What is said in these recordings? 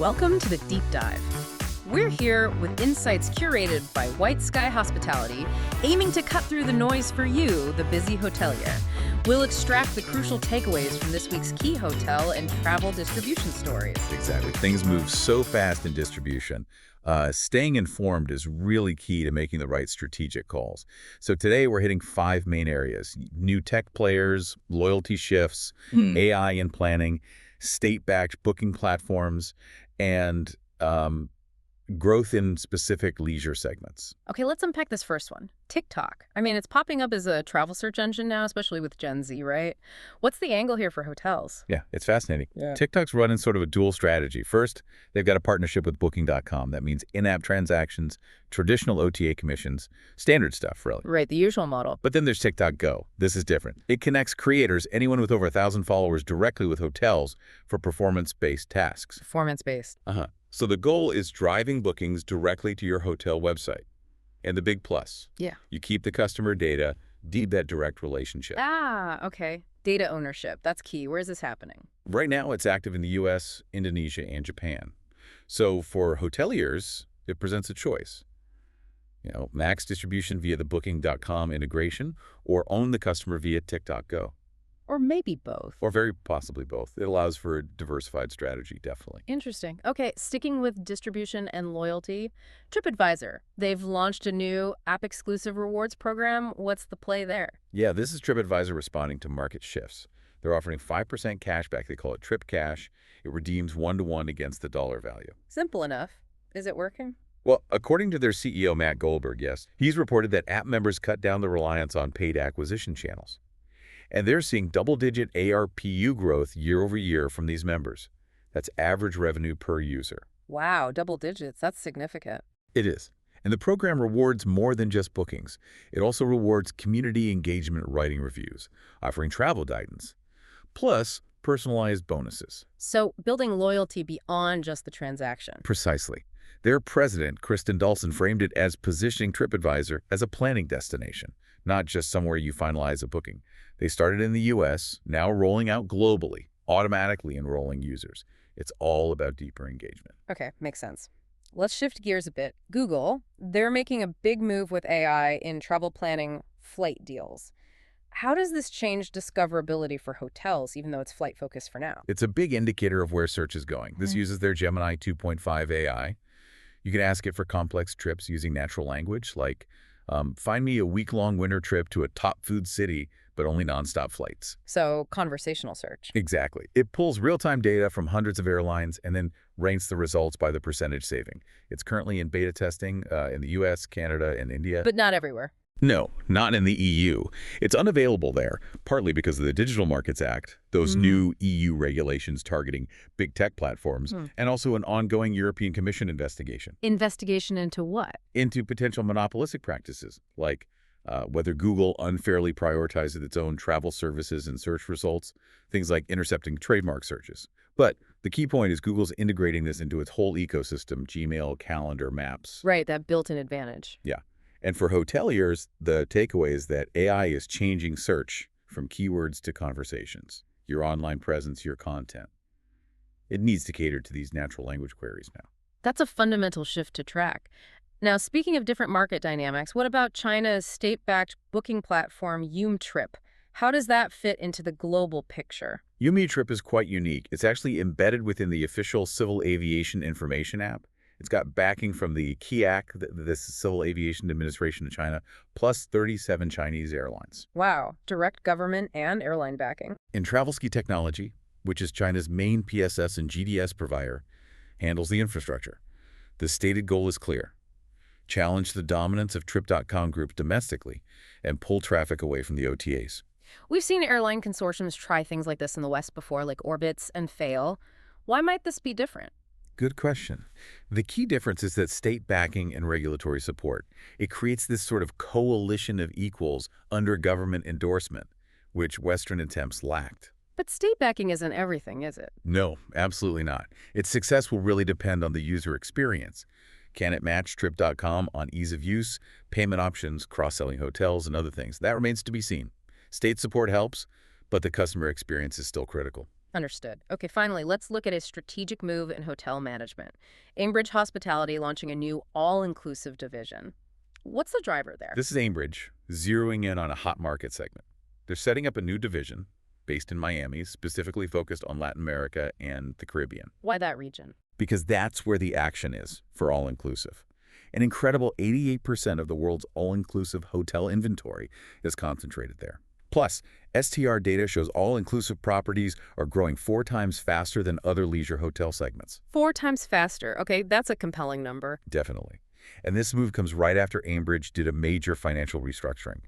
Welcome to the Deep Dive. We're here with insights curated by White Sky Hospitality, aiming to cut through the noise for you, the busy hotelier. We'll extract the crucial takeaways from this week's key hotel and travel distribution stories. Exactly. Things move so fast in distribution. Staying informed is really key to making the right strategic calls. So today we're hitting 5 main areas: new tech players, loyalty shifts, AI in planning, state-backed booking platforms, and growth in specific leisure segments. Okay, let's unpack this first one. TikTok. I mean, it's popping up as a travel search engine now, especially with Gen Z, right? What's the angle here for hotels? Yeah, it's fascinating. Yeah. TikTok's running sort of a dual strategy. First, they've got a partnership with Booking.com. That means in-app transactions, traditional OTA commissions, standard stuff, really. Right, the usual model. But then there's TikTok Go. This is different. It connects creators, anyone with over 1,000 followers, directly with hotels for performance-based tasks. Performance-based. So the goal is driving bookings directly to your hotel website. And the big plus, Yeah. you keep the customer data, deep that direct relationship. Okay. Data ownership. That's key. Where is this happening? Right now, it's active in the US, Indonesia, and Japan. So for hoteliers, it presents a choice. Max distribution via the Booking.com integration, or own the customer via TikTok Go. Or maybe both. Or very possibly both. It allows for a diversified strategy, definitely. Interesting. Okay, sticking with distribution and loyalty, Tripadvisor. They've launched a new app-exclusive rewards program. What's the play there? Yeah, this is Tripadvisor responding to market shifts. They're offering 5% cash back. They call it Trip Cash. It redeems 1-to-1 against the dollar value. Simple enough. Is it working? Well, according to their CEO, Matt Goldberg, yes, he's reported that app members cut down the reliance on paid acquisition channels. And they're seeing double-digit ARPU growth year over year from these members. That's average revenue per user. Wow, double digits. That's significant. It is. And the program rewards more than just bookings. It also rewards community engagement writing reviews, offering travel guidance, plus personalized bonuses. So building loyalty beyond just the transaction. Precisely. Their president, Kristen Dawson, framed it as positioning Tripadvisor as a planning destination, not just somewhere you finalize a booking. They started in the US, now rolling out globally, automatically enrolling users. It's all about deeper engagement. Okay, makes sense. Let's shift gears a bit. Google, they're making a big move with AI in travel planning flight deals. How does this change discoverability for hotels, even though it's flight-focused for now? It's a big indicator of where search is going. This uses their Gemini 2.5 AI. You can ask it for complex trips using natural language, like, find me a week-long winter trip to a top food city, but only nonstop flights. So conversational search. Exactly. It pulls real-time data from hundreds of airlines and then ranks the results by the percentage saving. It's currently in beta testing in the US, Canada, and India. But not everywhere. No, not in the EU. It's unavailable there, partly because of the Digital Markets Act, those new EU regulations targeting big tech platforms, and also an ongoing European Commission investigation. Investigation into what? Into potential monopolistic practices, like whether Google unfairly prioritizes its own travel services and search results, things like intercepting trademark searches. But the key point is Google's integrating this into its whole ecosystem: Gmail, Calendar, Maps. Right, that built-in advantage. Yeah. And for hoteliers, the takeaway is that AI is changing search from keywords to conversations, your online presence, your content. It needs to cater to these natural language queries now. That's a fundamental shift to track. Now, speaking of different market dynamics, what about China's state-backed booking platform, Umetrip? How does that fit into the global picture? Umetrip is quite unique. It's actually embedded within the official Civil Aviation Information app. It's got backing from the KIAC, the Civil Aviation Administration of China, plus 37 Chinese airlines. Wow, direct government and airline backing. And Travelski Technology, which is China's main PSS and GDS provider, handles the infrastructure. The stated goal is clear: challenge the dominance of Trip.com Group domestically and pull traffic away from the OTAs. We've seen airline consortiums try things like this in the West before, like Orbitz, and fail. Why might this be different? Good question. The key difference is that state backing and regulatory support. It creates this sort of coalition of equals under government endorsement, which Western attempts lacked. But state backing isn't everything, is it? No, absolutely not. Its success will really depend on the user experience. Can it match Trip.com on ease of use, payment options, cross-selling hotels, and other things? That remains to be seen. State support helps, but the customer experience is still critical. Understood. Okay, finally, let's look at a strategic move in hotel management. Aimbridge Hospitality launching a new all-inclusive division. What's the driver there? This is Aimbridge, zeroing in on a hot market segment. They're setting up a new division based in Miami, specifically focused on Latin America and the Caribbean, Why that region? because that's where the action is for all-inclusive. An incredible 88% of the world's all-inclusive hotel inventory is concentrated there. Plus, STR data shows all-inclusive properties are growing 4 times faster than other leisure hotel segments. 4 times faster. Okay, that's a compelling number. Definitely. And this move comes right after Aimbridge did a major financial restructuring.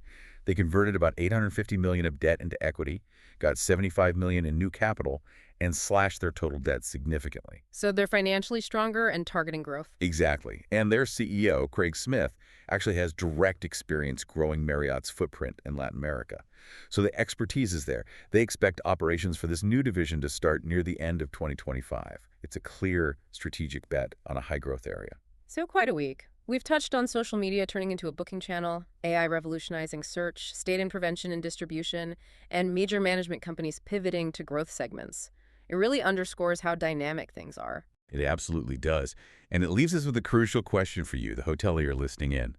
They converted about $850 million of debt into equity, got $75 million in new capital, and slashed their total debt significantly. So they're financially stronger and targeting growth. Exactly. And their CEO, Craig Smith, actually has direct experience growing Marriott's footprint in Latin America. So the expertise is there. They expect operations for this new division to start near the end of 2025. It's a clear strategic bet on a high-growth area. So quite a week. We've touched on social media turning into a booking channel, AI revolutionizing search, state and prevention and distribution, and major management companies pivoting to growth segments. It really underscores how dynamic things are. It absolutely does. And it leaves us with a crucial question for you, the hotelier listening in.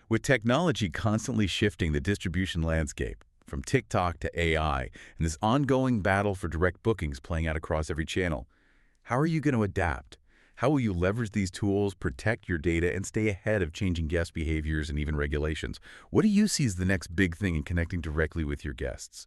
With technology constantly shifting the distribution landscape, from TikTok to AI, and this ongoing battle for direct bookings playing out across every channel, how are you going to adapt? How will you leverage these tools, protect your data, and stay ahead of changing guest behaviors and even regulations? What do you see as the next big thing in connecting directly with your guests?